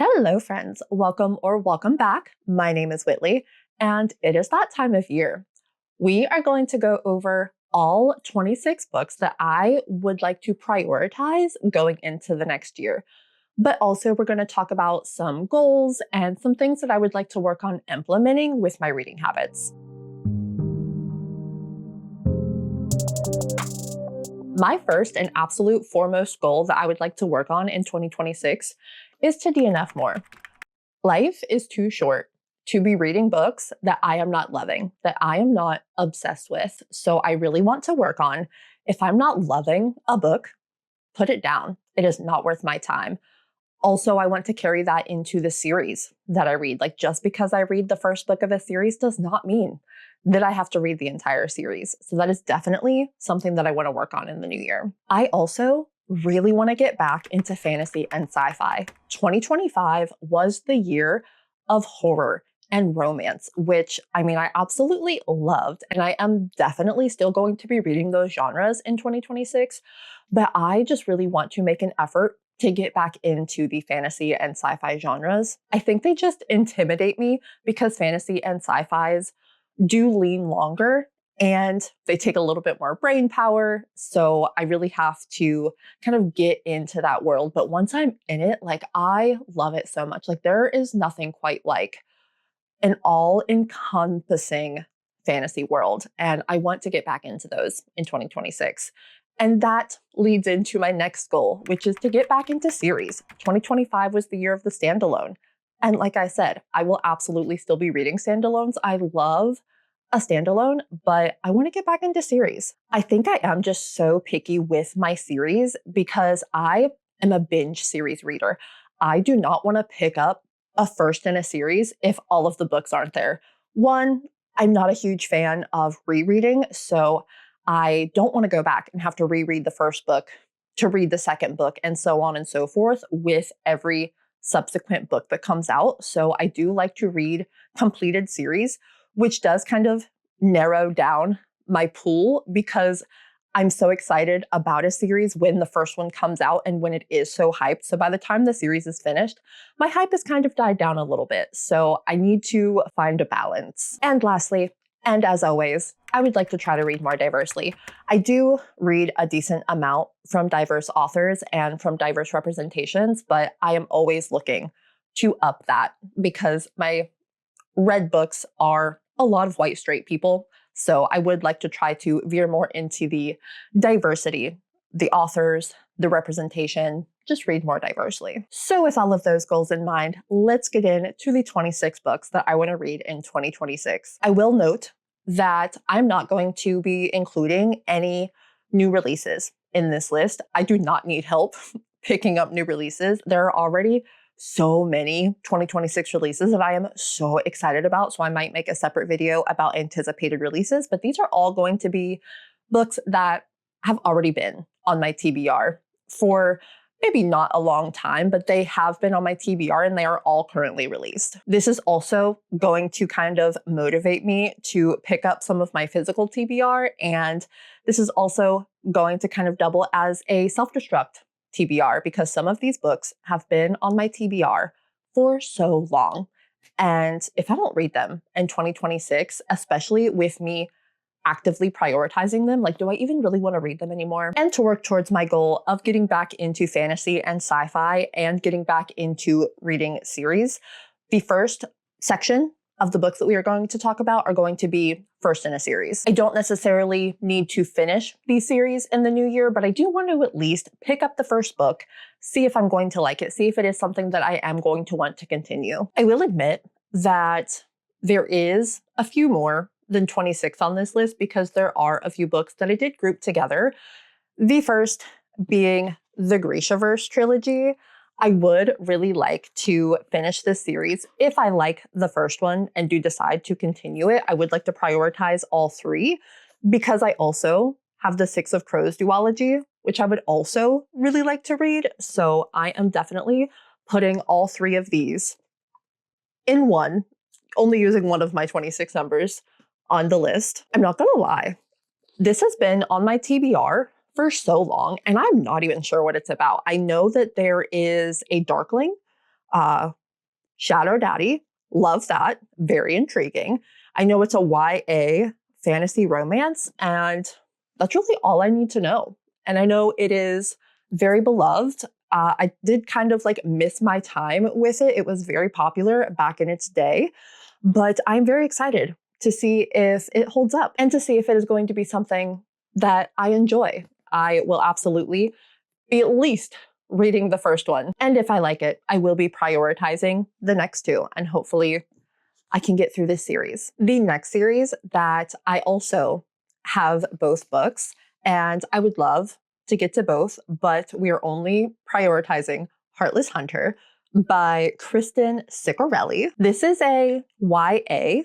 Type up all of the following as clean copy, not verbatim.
Hello, friends. Welcome back. My name is Whitley, and it is that time of year. We are going to go over all 26 books that I would like to prioritize going into the next year. But also, we're going to talk about some goals and some things that I would like to work on implementing with my reading habits. My first and absolute foremost goal that I would like to work on in 2026 is to DNF more. Life is too short to be reading books that I am not loving, that I am not obsessed with. So I really want to work on, if I'm not loving a book, put it down. It is not worth my time. Also, I want to carry that into the series that I read. Like, just because I read the first book of a series does not mean that I have to read the entire series. So that is definitely something that I want to work on in the new year. I also really want to get back into fantasy and sci-fi. 2025 was the year of horror and romance, which I absolutely loved. And I am definitely still going to be reading those genres in 2026. But I just really want to make an effort to get back into the fantasy and sci-fi genres. I think they just intimidate me because fantasy and sci-fis do lean longer and they take a little bit more brain power. So I really have to kind of get into that world. But once I'm in it, I love it so much. There is nothing quite like an all-encompassing fantasy world. And I want to get back into those in 2026. And that leads into my next goal, which is to get back into series. 2025 was the year of the standalone. And like I said, I will absolutely still be reading standalones. I love a standalone, but I want to get back into series. I think I am just so picky with my series because I am a binge series reader. I do not want to pick up a first in a series if all of the books aren't there. One, I'm not a huge fan of rereading, so I don't want to go back and have to reread the first book to read the second book and so on and so forth with every subsequent book that comes out. So I do like to read completed series, which does kind of narrow down my pool because I'm so excited about a series when the first one comes out and when it is so hyped. So by the time the series is finished, my hype has kind of died down a little bit. So I need to find a balance. And lastly, and as always, I would like to try to read more diversely. I do read a decent amount from diverse authors and from diverse representations, but I am always looking to up that because my read books are a lot of white straight people. So I would like to try to veer more into the diversity, the authors, the representation, just read more diversely. So with all of those goals in mind, let's get into the 26 books that I want to read in 2026. I will note that I'm not going to be including any new releases in this list. I do not need help picking up new releases. There are already so many 2026 releases that I am so excited about. So I might make a separate video about anticipated releases, but these are all going to be books that have already been on my TBR for maybe not a long time, but they have been on my TBR and they are all currently released. This is also going to kind of motivate me to pick up some of my physical TBR. And this is also going to kind of double as a self-destruct TBR because some of these books have been on my TBR for so long. And if I don't read them in 2026, especially with me actively prioritizing them, do I even really want to read them anymore? And to work towards my goal of getting back into fantasy and sci-fi and getting back into reading series, the first section of the books that we are going to talk about are going to be first in a series. I don't necessarily need to finish these series in the new year, but I do want to at least pick up the first book, see if I'm going to like it, see if it is something that I am going to want to continue. I will admit that there is a few more than 26 on this list because there are a few books that I did group together. The first being the Grishaverse trilogy. I would really like to finish this series. If I like the first one and do decide to continue it, I would like to prioritize all three because I also have the Six of Crows duology, which I would also really like to read. So I am definitely putting all three of these in one, only using one of my 26 numbers on the list. I'm not gonna lie, this has been on my TBR for so long, and I'm not even sure what it's about. I know that there is a Darkling Shadow Daddy, love that. Very intriguing. I know it's a YA fantasy romance, and that's really all I need to know. And I know it is very beloved. I did kind of like miss my time with it. It was very popular back in its day, but I'm very excited to see if it holds up and to see if it is going to be something that I enjoy. I will absolutely be at least reading the first one. And if I like it, I will be prioritizing the next two, and hopefully I can get through this series. The next series that I also have both books, and I would love to get to both, but we are only prioritizing Heartless Hunter by Kristen Ciccarelli. This is a YA ?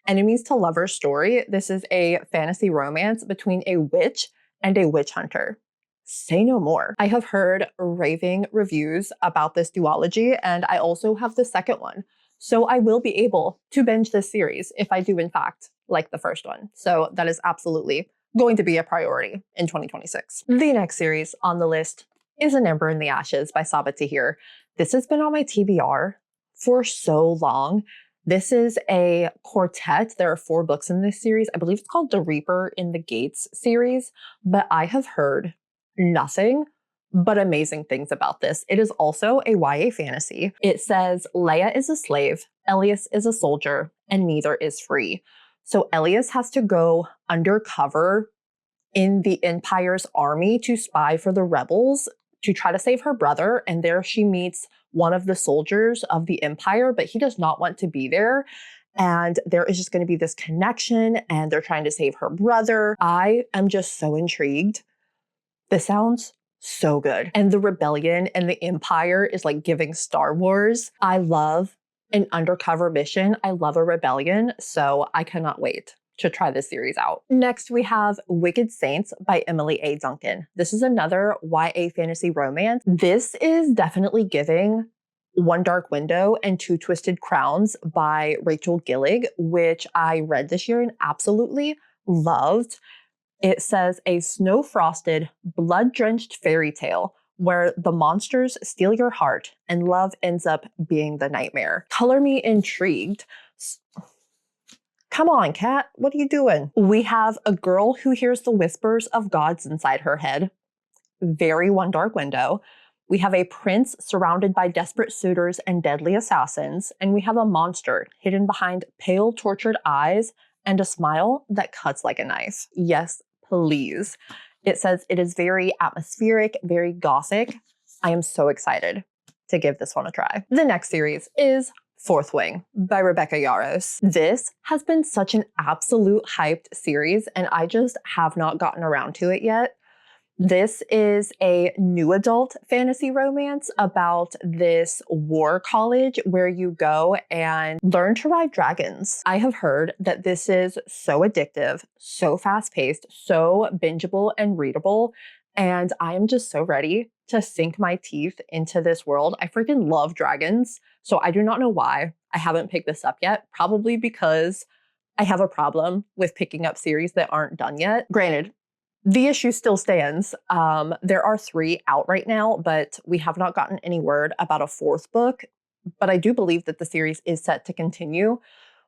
Enemies to lovers story. This is a fantasy romance between a witch and a witch hunter. Say no more. I have heard raving reviews about this duology, and I also have the second one. So I will be able to binge this series if I do in fact like the first one. So that is absolutely going to be a priority in 2026. The next series on the list is An Ember in the Ashes by Sabaa Tahir. This has been on my TBR for so long. This is a quartet. There are 4 books in this series. I believe it's called The Reaper in the Gates series, but I have heard nothing but amazing things about this. It is also a YA fantasy. It says Leia is a slave, Elias is a soldier, and neither is free. So Elias has to go undercover in the Empire's army to spy for the rebels to try to save her brother. And there she meets one of the soldiers of the Empire, but he does not want to be there. And there is just going to be this connection, and they're trying to save her brother. I am just so intrigued. This sounds so good. And the rebellion and the Empire is like giving Star Wars. I love an undercover mission. I love a rebellion. So I cannot wait to try this series out. Next, we have Wicked Saints by Emily A. Duncan. This is another YA fantasy romance. This is definitely giving One Dark Window and Two Twisted Crowns by Rachel Gillig, which I read this year and absolutely loved. It says a snow-frosted, blood-drenched fairy tale where the monsters steal your heart and love ends up being the nightmare. Color me intrigued. Come on, Kat, what are you doing? We have a girl who hears the whispers of gods inside her head. Very One Dark Window. We have a prince surrounded by desperate suitors and deadly assassins. And we have a monster hidden behind pale, tortured eyes and a smile that cuts like a knife. Yes, please. It says it is very atmospheric, very gothic. I am so excited to give this one a try. The next series is Fourth Wing by Rebecca Yarros. This has been such an absolute hyped series, and I just have not gotten around to it yet. This is a new adult fantasy romance about this war college where you go and learn to ride dragons. I have heard that this is so addictive, so fast-paced, so bingeable and readable, and I am just so ready to sink my teeth into this world. I freaking love dragons, so I do not know why I haven't picked this up yet. Probably because I have a problem with picking up series that aren't done yet. Granted, the issue still stands. There are 3 out right now, but we have not gotten any word about a 4th book. But I do believe that the series is set to continue,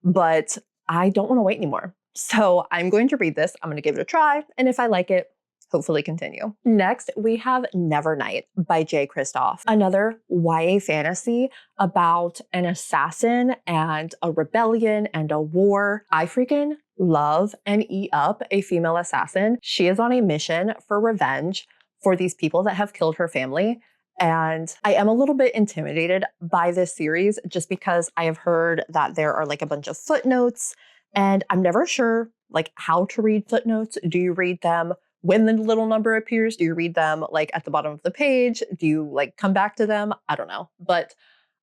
but I don't want to wait anymore. So I'm going to read this. I'm going to give it a try. And if I like it, hopefully continue. Next, we have Nevernight by Jay Kristoff. Another YA fantasy about an assassin and a rebellion and a war. I freaking love and eat up a female assassin. She is on a mission for revenge for these people that have killed her family. And I am a little bit intimidated by this series just because I have heard that there are like a bunch of footnotes, and I'm never sure like how to read footnotes. Do you read them when the little number appears? Do you read them like at the bottom of the page? Do you like come back to them? I don't know, but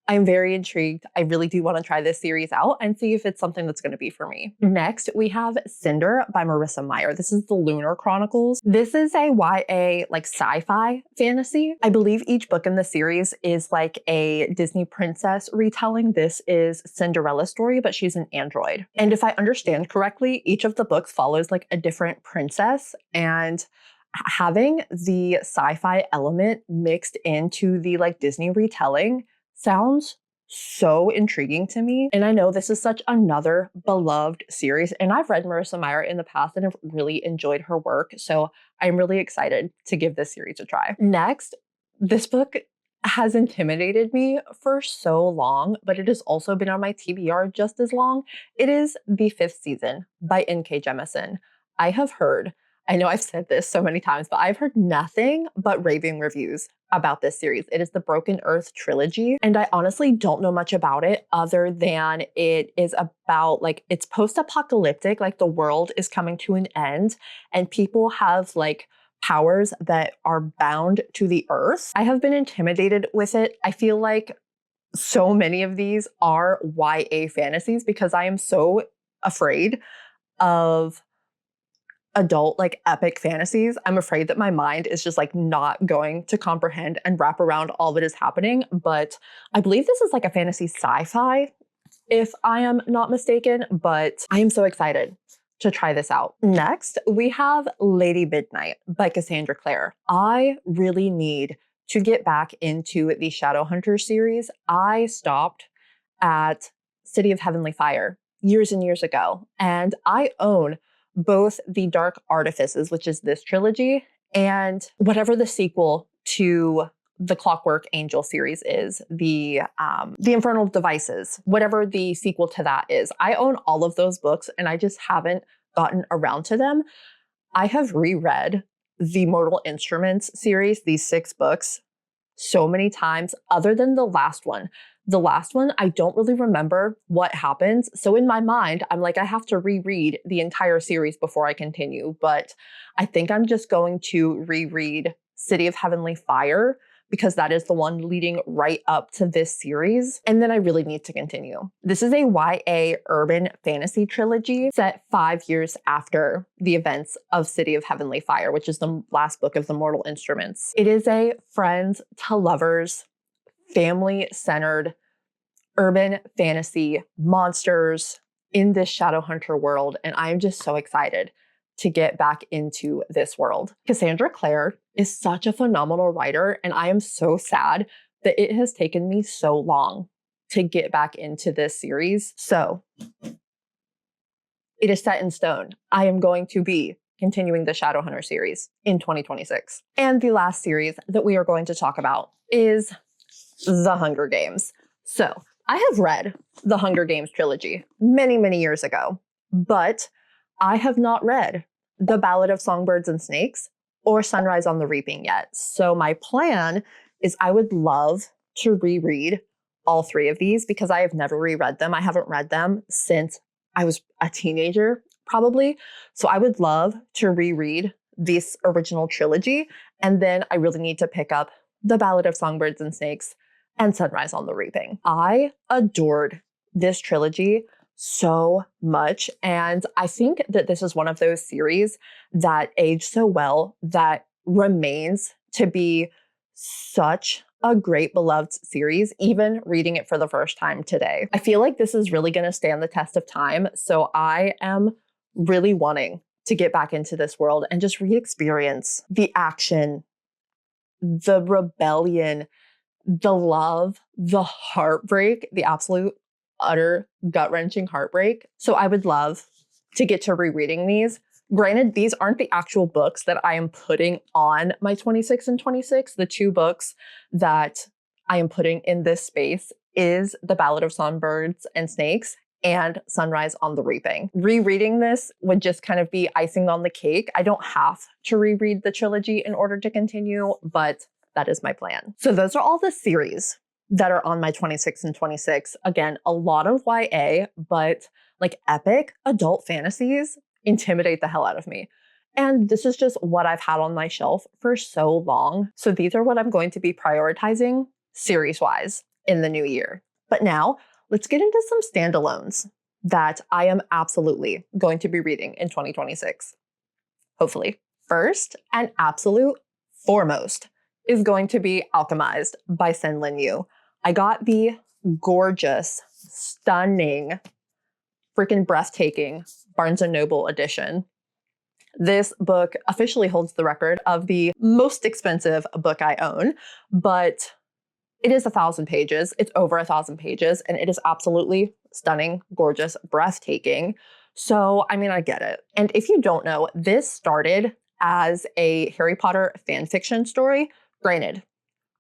I'm very intrigued. I really do want to try this series out and see if it's something that's going to be for me. Next, we have Cinder by Marissa Meyer. This is the Lunar Chronicles. This is a YA like sci-fi fantasy. I believe each book in the series is like a Disney princess retelling. This is Cinderella's story, but she's an android. And if I understand correctly, each of the books follows like a different princess, and having the sci-fi element mixed into the like Disney retelling sounds so intriguing to me. And I know this is such another beloved series, and I've read Marissa Meyer in the past and have really enjoyed her work. So I'm really excited to give this series a try. Next, this book has intimidated me for so long, but it has also been on my TBR just as long. It is The Fifth Season by N.K. Jemisin. I know I've said this so many times, but I've heard nothing but raving reviews about this series. It is the Broken Earth trilogy, and I honestly don't know much about it other than it is about, like, it's post-apocalyptic, like the world is coming to an end and people have like powers that are bound to the earth. I have been intimidated with it. I feel like so many of these are YA fantasies because I am so afraid of adult, like, epic fantasies. I'm afraid that my mind is just like not going to comprehend and wrap around all that is happening. But I believe this is like a fantasy sci-fi, if I am not mistaken, but I am so excited to try this out. Next, we have Lady Midnight by Cassandra Clare. I really need to get back into the Shadowhunter series. I stopped at City of Heavenly Fire years and years ago, and I own both the Dark Artifices, which is this trilogy, and whatever the sequel to the Clockwork Angel series is, the Infernal Devices, whatever the sequel to that is. I own all of those books and I just haven't gotten around to them. I have reread the Mortal Instruments series, these 6 books, so many times, other than the last one. The last one, I don't really remember what happens. So in my mind, I'm like, I have to reread the entire series before I continue. But I think I'm just going to reread City of Heavenly Fire because that is the one leading right up to this series. And then I really need to continue. This is a YA urban fantasy trilogy set 5 years after the events of City of Heavenly Fire, which is the last book of the Mortal Instruments. It is a friends to lovers, family-centered urban fantasy monsters in this Shadowhunter world, and I'm just so excited to get back into this world. Cassandra Clare is such a phenomenal writer, and I am so sad that it has taken me so long to get back into this series. So it is set in stone. I am going to be continuing the Shadowhunter series in 2026. And the last series that we are going to talk about is The Hunger Games. So I have read the Hunger Games trilogy many, many years ago, but I have not read The Ballad of Songbirds and Snakes or Sunrise on the Reaping yet. So my plan is I would love to reread all 3 of these because I have never reread them. I haven't read them since I was a teenager, probably. So I would love to reread this original trilogy. And then I really need to pick up The Ballad of Songbirds and Snakes and Sunrise on the Reaping. I adored this trilogy so much. And I think that this is one of those series that aged so well that remains to be such a great beloved series, even reading it for the first time today. I feel like this is really going to stand the test of time. So I am really wanting to get back into this world and just re-experience the action, the rebellion, the love, the heartbreak, the absolute utter gut-wrenching heartbreak. So I would love to get to rereading these. Granted, these aren't the actual books that I am putting on my 26 and 26. The 2 books that I am putting in this space is The Ballad of Songbirds and Snakes and Sunrise on the Reaping. Rereading this would just kind of be icing on the cake. I don't have to reread the trilogy in order to continue, but that is my plan. So those are all the series that are on my 26 and 26. Again, a lot of YA, but like epic adult fantasies intimidate the hell out of me. And this is just what I've had on my shelf for so long. So these are what I'm going to be prioritizing series-wise in the new year. But now let's get into some standalones that I am absolutely going to be reading in 2026. Hopefully. First and absolute foremost is going to be Alchemized by Sen Lin Yu. I got the gorgeous, stunning, freaking breathtaking Barnes & Noble edition. This book officially holds the record of the most expensive book I own, but It is 1,000 pages. It's over 1,000 pages, and it is absolutely stunning, gorgeous, breathtaking. So, I mean, I get it. And if you don't know, this started as a Harry Potter fan fiction story. Granted,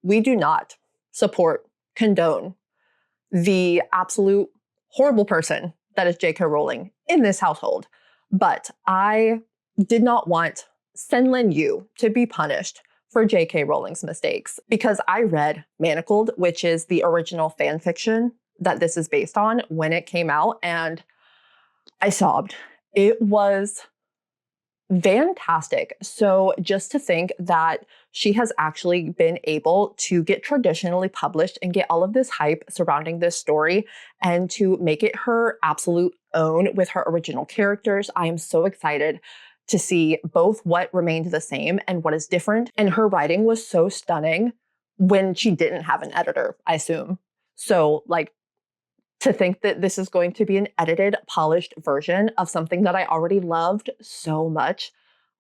we do not support, condone the absolute horrible person that is J.K. Rowling in this household. But I did not want Senlin Yu to be punished for J.K. Rowling's mistakes, because I read Manacled, which is the original fan fiction that this is based on, when it came out, and I sobbed. It was fantastic. So just to think that she has actually been able to get traditionally published and get all of this hype surrounding this story and to make it her absolute own with her original characters, I am so excited to see both what remained the same and what is different. And her writing was so stunning when she didn't have an editor, I assume. So like, to think that this is going to be an edited, polished version of something that I already loved so much,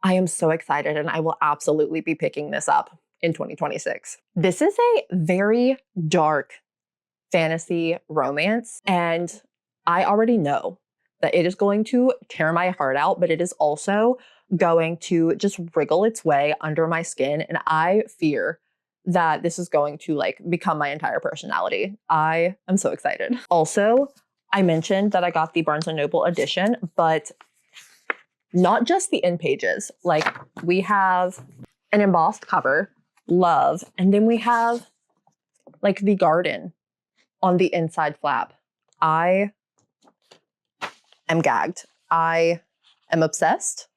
I am so excited, and I will absolutely be picking this up in 2026. This is a very dark fantasy romance, and I already know that it is going to tear my heart out, but it is also going to just wriggle its way under my skin, and I fear that this is going to like become my entire personality. I am so excited. Also, I mentioned that I got the Barnes & Noble edition, but not just the end pages. Like, we have an embossed cover, love, and then we have like the garden on the inside flap. I am gagged. I am obsessed.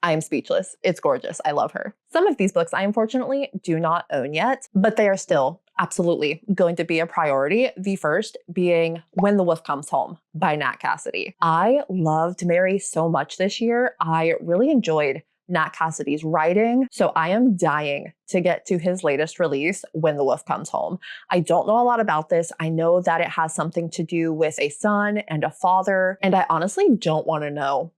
I am speechless. It's gorgeous. I love her. Some of these books I unfortunately do not own yet, but they are still absolutely going to be a priority. The first being When the Wolf Comes Home by Nat Cassidy. I loved Mary so much this year. I really enjoyed Nat Cassidy's writing, so I am dying to get to his latest release, When the Wolf Comes Home. I don't know a lot about this. I know that it has something to do with a son and a father, and I honestly don't want to know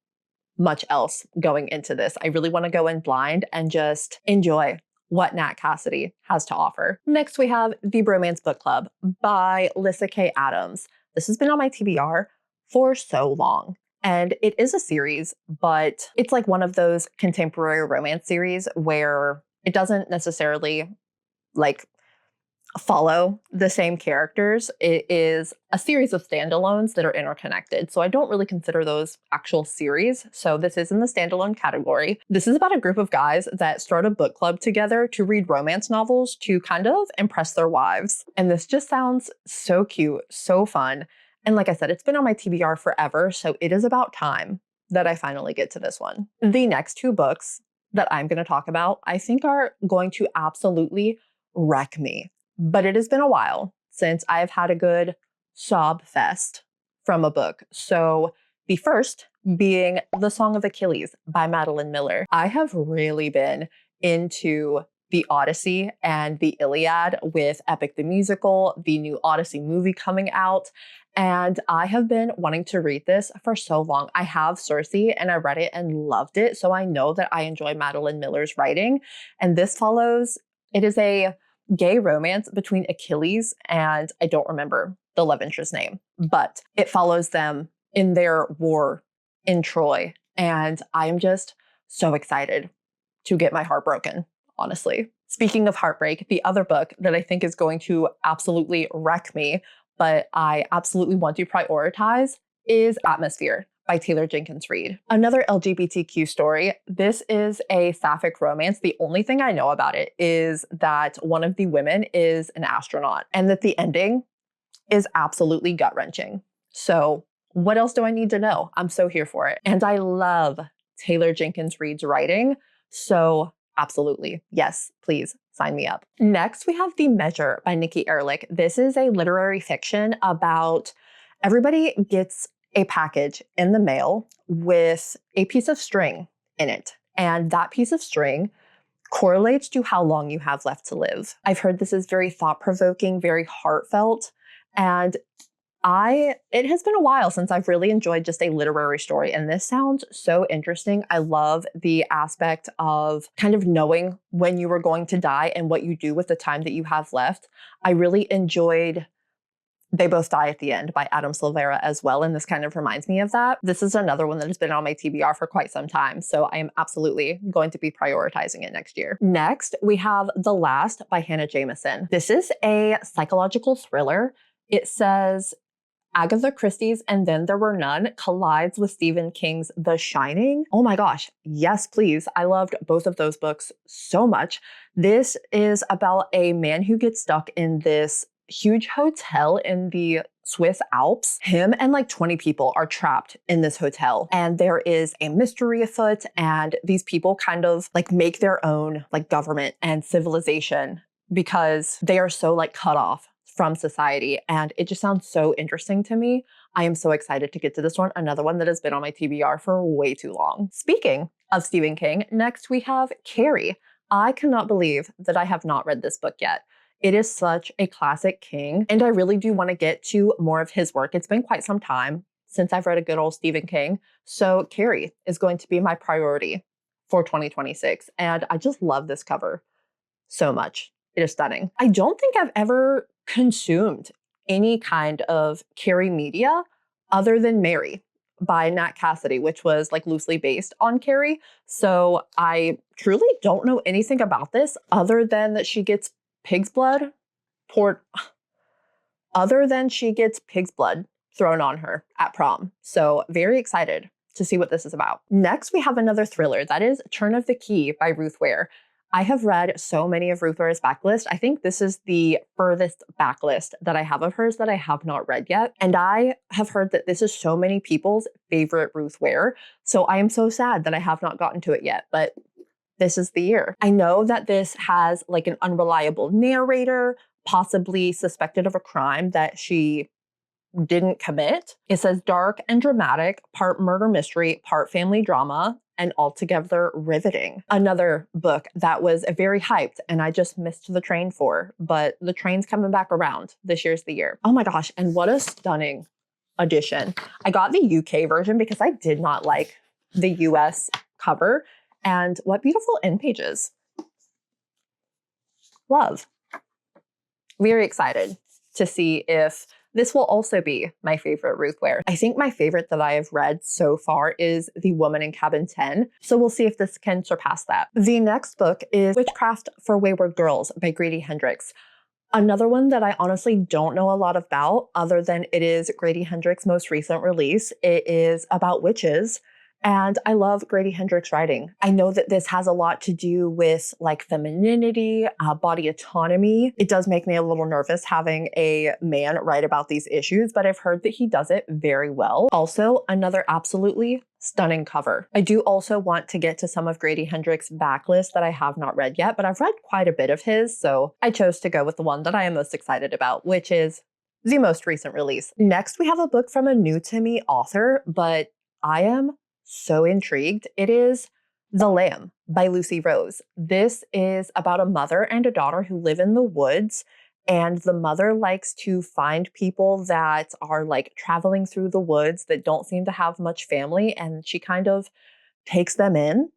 much else going into this. I really want to go in blind and just enjoy what Nat Cassidy has to offer. Next, we have The Bromance Book Club by Lyssa K. Adams. This has been on my TBR for so long. And it is a series, but it's like one of those contemporary romance series where it doesn't necessarily like follow the same characters. It is a series of standalones that are interconnected. So I don't really consider those actual series. So this is in the standalone category. This is about a group of guys that start a book club together to read romance novels to kind of impress their wives. And this just sounds so cute, so fun. And like I said, it's been on my TBR forever. So it is about time that I finally get to this one. The next two books that I'm going to talk about, I think are going to absolutely wreck me. But it has been a while since I've had a good sob fest from a book. So the first being The Song of Achilles by Madeline Miller. I have really been into the Odyssey and the Iliad with Epic the Musical, the new Odyssey movie coming out. And I have been wanting to read this for so long. I have Circe and I read it and loved it. So I know that I enjoy Madeline Miller's writing. And this follows, it is a gay romance between Achilles and I don't remember the love interest's name, but it follows them in their war in Troy. And I'm just so excited to get my heart broken, honestly. Speaking of heartbreak, the other book that I think is going to absolutely wreck me, but I absolutely want to prioritize is Atmosphere by Taylor Jenkins Reid. Another LGBTQ story. This is a sapphic romance. The only thing I know about it is that one of the women is an astronaut and that the ending is absolutely gut-wrenching. So what else do I need to know? I'm so here for it. And I love Taylor Jenkins Reid's writing. So absolutely, yes, please sign me up. Next, we have The Measure by Nikki Ehrlich. This is a literary fiction about everybody gets a package in the mail with a piece of string in it. And that piece of string correlates to how long you have left to live. I've heard this is very thought-provoking, very heartfelt, and It has been a while since I've really enjoyed just a literary story, and this sounds so interesting. I love the aspect of kind of knowing when you were going to die and what you do with the time that you have left. I really enjoyed They Both Die at the End by Adam Silvera as well, and this kind of reminds me of that. This is another one that has been on my TBR for quite some time, so I am absolutely going to be prioritizing it next year. Next, we have The Last by Hannah Jameson. This is a psychological thriller. It says Agatha Christie's And Then There Were None collides with Stephen King's The Shining. Oh my gosh, yes please. I loved both of those books so much. This is about a man who gets stuck in this huge hotel in the Swiss Alps. Him and like 20 people are trapped in this hotel, and there is a mystery afoot, and these people kind of like make their own like government and civilization because they are so like cut off from society, and it just sounds so interesting to me. I am so excited to get to this one, another one that has been on my TBR for way too long. Speaking of Stephen King, next we have Carrie. I cannot believe that I have not read this book yet. It is such a classic King, and I really do want to get to more of his work. It's been quite some time since I've read a good old Stephen King, so Carrie is going to be my priority for 2026, and I just love this cover so much. It is stunning. I don't think I've ever consumed any kind of Carrie media other than Mary by Nat Cassidy, which was like loosely based on Carrie. So I truly don't know anything about this other than that she gets pig's blood poured, other than she gets pig's blood thrown on her at prom. So very excited to see what this is about. Next, we have another thriller that is Turn of the Key by Ruth Ware. I have read so many of Ruth Ware's backlist. I think this is the furthest backlist that I have of hers that I have not read yet. And I have heard that this is so many people's favorite Ruth Ware. So I am so sad that I have not gotten to it yet, but this is the year. I know that this has like an unreliable narrator, possibly suspected of a crime that she didn't commit. It says dark and dramatic, part murder mystery, part family drama, and altogether riveting. Another book that was very hyped and I just missed the train for, but the train's coming back around. This year's the year. Oh my gosh, and what a stunning edition. I got the UK version because I did not like the US cover, and what beautiful end pages. Love. Very excited to see if this will also be my favorite Ruth Ware. I think my favorite that I have read so far is The Woman in Cabin 10, so we'll see if this can surpass that. The next book is Witchcraft for Wayward Girls by Grady Hendrix. Another one that I honestly don't know a lot about other than it is Grady Hendrix's most recent release. It is about witches. And I love Grady Hendrix writing. I know that this has a lot to do with like femininity, body autonomy. It does make me a little nervous having a man write about these issues, but I've heard that he does it very well. Also, another absolutely stunning cover. I do also want to get to some of Grady Hendrix's backlist that I have not read yet, but I've read quite a bit of his, so I chose to go with the one that I am most excited about, which is the most recent release. Next, we have a book from a new to me author, but I am so intrigued. It is The Lamb by Lucy Rose. This is about a mother and a daughter who live in the woods, and the mother likes to find people that are like traveling through the woods that don't seem to have much family, and she kind of takes them in.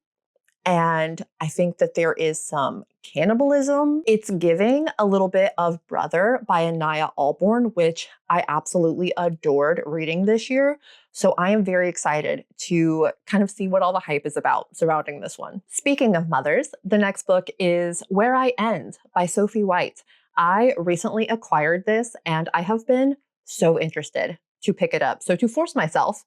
And I think that there is some cannibalism. It's giving a little bit of Brother by Anaya Alborn, which I absolutely adored reading this year. So I am very excited to kind of see what all the hype is about surrounding this one. Speaking of mothers, the next book is Where I End by Sophie White. I recently acquired this and I have been so interested to pick it up. So to force myself,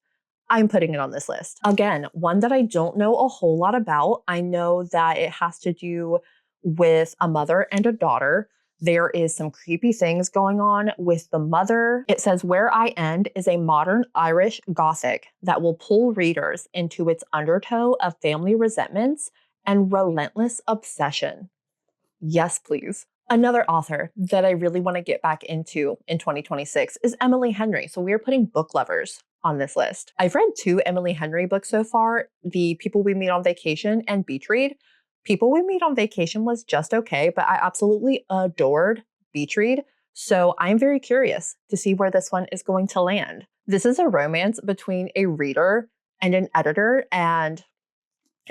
I'm putting it on this list. Again, one that I don't know a whole lot about. I know that it has to do with a mother and a daughter. There is some creepy things going on with the mother. It says Where I End is a modern Irish Gothic that will pull readers into its undertow of family resentments and relentless obsession. Yes, please. Another author that I really want to get back into in 2026 is Emily Henry. So we are putting book lovers on this list. I've read 2 Emily Henry books so far, The People We Meet on Vacation and Beach Read. People We Meet on Vacation was just okay, but I absolutely adored Beach Read. So I'm very curious to see where this one is going to land. This is a romance between a reader and an editor, and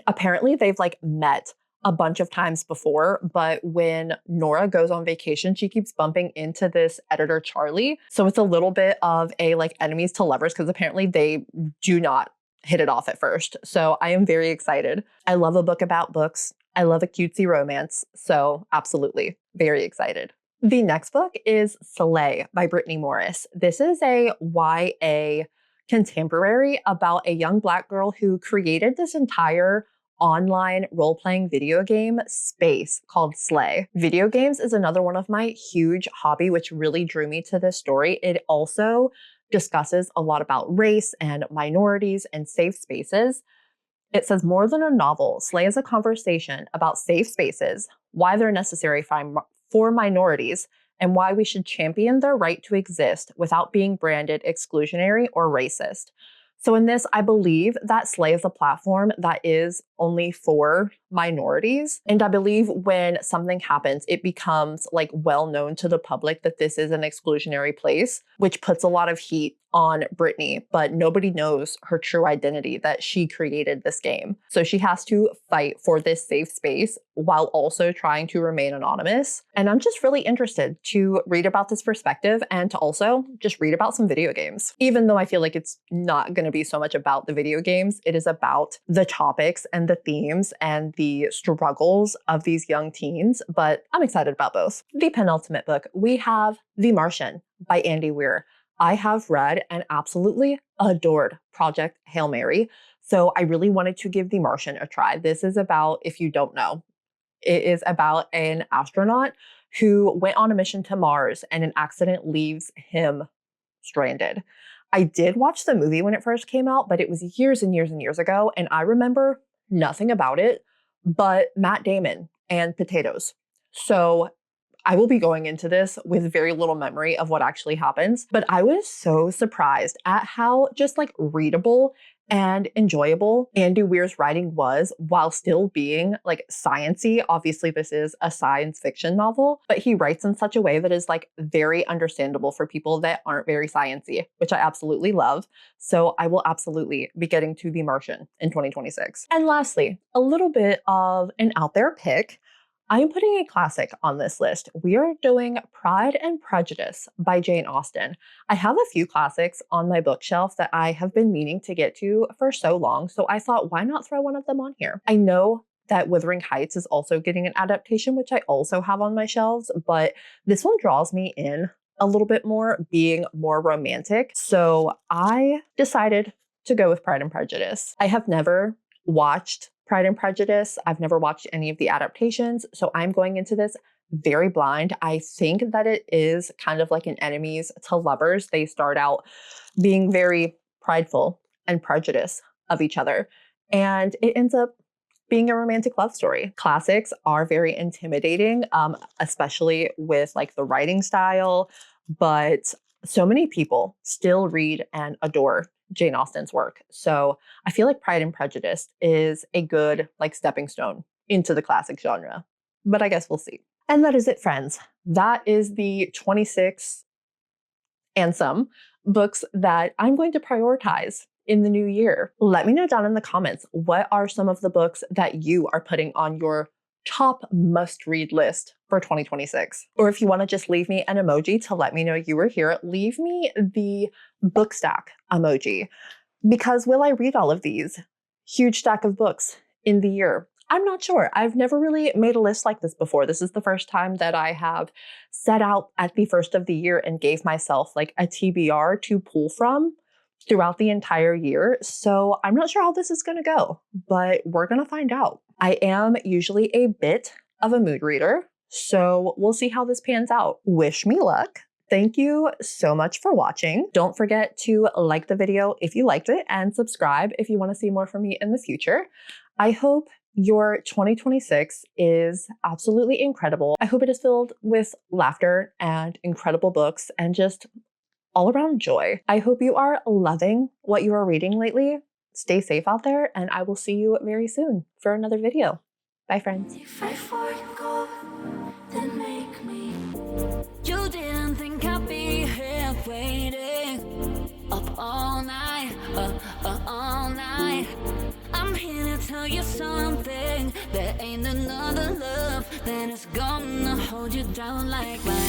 apparently they've like met a bunch of times before, but when Nora goes on vacation, she keeps bumping into this editor, Charlie. So it's a little bit of a like enemies to lovers because apparently they do not hit it off at first. So I am very excited. I love a book about books. I love a cutesy romance. So absolutely very excited. The next book is Slay by Brittany Morris. This is a YA contemporary about a young Black girl who created this entire online role-playing video game space called Slay. Video games is another one of my huge hobby, which really drew me to this story. It also discusses a lot about race and minorities and safe spaces. It says, more than a novel, Slay is a conversation about safe spaces, why they're necessary for minorities, and why we should champion their right to exist without being branded exclusionary or racist. So in this, I believe that Slay is a platform that is only for minorities. And I believe when something happens, it becomes like well known to the public that this is an exclusionary place, which puts a lot of heat on Brittany, but nobody knows her true identity, that she created this game. So she has to fight for this safe space while also trying to remain anonymous. And I'm just really interested to read about this perspective and to also just read about some video games. Even though I feel like it's not going to be so much about the video games, it is about the topics and the themes and the struggles of these young teens, but I'm excited about both. The penultimate book, we have The Martian by Andy Weir. I have read and absolutely adored Project Hail Mary, so I really wanted to give The Martian a try. This is about, if you don't know, it is about an astronaut who went on a mission to Mars and an accident leaves him stranded. I did watch the movie when it first came out, but it was years and years and years ago, and I remember nothing about it but Matt Damon and potatoes. So I will be going into this with very little memory of what actually happens, but I was so surprised at how just like readable and enjoyable Andy Weir's writing was while still being like sciencey. Obviously, this is a science fiction novel, but he writes in such a way that is like very understandable for people that aren't very sciencey, which I absolutely love. So I will absolutely be getting to The Martian in 2026. And lastly, a little bit of an out there pick. I am putting a classic on this list. We are doing Pride and Prejudice by Jane Austen. I have a few classics on my bookshelf that I have been meaning to get to for so long, so I thought, why not throw one of them on here? I know that Wuthering Heights is also getting an adaptation, which I also have on my shelves, but this one draws me in a little bit more, being more romantic. So I decided to go with Pride and Prejudice. I have never watched Pride and Prejudice. I've never watched any of the adaptations, so I'm going into this very blind. I think that it is kind of like an enemies to lovers. They start out being very prideful and prejudiced of each other, and it ends up being a romantic love story. Classics are very intimidating, especially with like the writing style, but so many people still read and adore Jane Austen's work. So I feel like Pride and Prejudice is a good like stepping stone into the classic genre, but I guess we'll see. And that is it, friends. That is the 26 and some books that I'm going to prioritize in the new year. Let me know down in the comments, what are some of the books that you are putting on your top must-read list for 2026? Or if you want to just leave me an emoji to let me know you were here, leave me the book stack emoji. Because will I read all of these huge stack of books in the year? I'm not sure. I've never really made a list like this before. This is the first time that I have set out at the first of the year and gave myself like a TBR to pull from throughout the entire year. So I'm not sure how this is going to go, but we're going to find out. I am usually a bit of a mood reader, so we'll see how this pans out. Wish me luck. Thank you so much for watching. Don't forget to like the video if you liked it and subscribe if you want to see more from me in the future. I hope your 2026 is absolutely incredible. I hope it is filled with laughter and incredible books and just all around joy. I hope you are loving what you are reading lately. Stay safe out there, and I will see you very soon for another video. Bye, friends. If I forgo, then make me. You didn't think tell you something. There ain't another love that is gonna hold you down like mine.